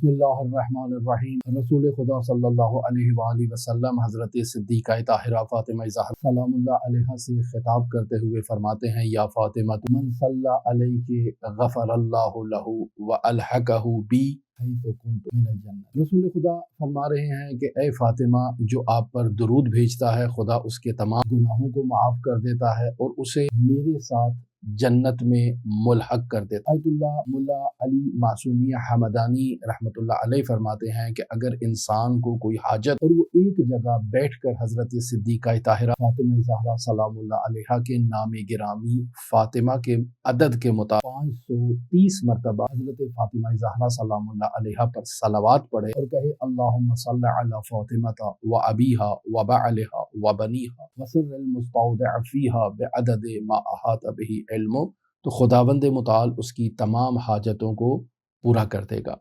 बिस्मिल्लाहिर्रहमानिर्रहीम। रसूल खुदा सल्लल्लाहु अलैहि वसल्लम हज़रत सिद्दीक़ा ताहिरा फ़ातिमा ज़हरा सलामुल्लाह अलैहा से खिताब करते हुए फरमाते हैं, या फ़ातिमा मन सल्ला अलैहि गफ़रल्लाहु लहू व अलहक़हू बी हैसु कुन्तु मिनल जन्नह। रसूल खुदा फरमा रहे हैं कि ए फ़ातिमा, जो आप पर दुरूद भेजता है, खुदा उसके तमाम गुनाहों को माफ़ कर देता है और उसे मेरे साथ जन्नत में मुल्हक कर देता है। आयतुल्लाह मुल्ला अली मासूमिया हमदानी रहमतुल्लाह अलैह फरमाते हैं कि अगर इंसान को कोई हाजत और वो एक जगह बैठकर हज़रत सिद्दीक़ा ताहिरा फ़ातिमा ज़हरा सलामुल्लाह अलैहा के नामे गिरामी फ़ातिमा के अदद के मुताबिक 530 मरतबा हज़रत फ़ातिमा ज़हरा सलामुल्लाह अलैहा पर सलावत पढ़े और कहे अल्लाहुम्मा सल्लि अला फ़ातिमता व अबीहा व बअलिहा व बनीहा व सिर्रिल मुस्तौदिअ फ़ीहा बिअदद मा अहात बिही इल्मु, तो खुदावंद मुताल उसकी तमाम हाजतों को पूरा कर देगा।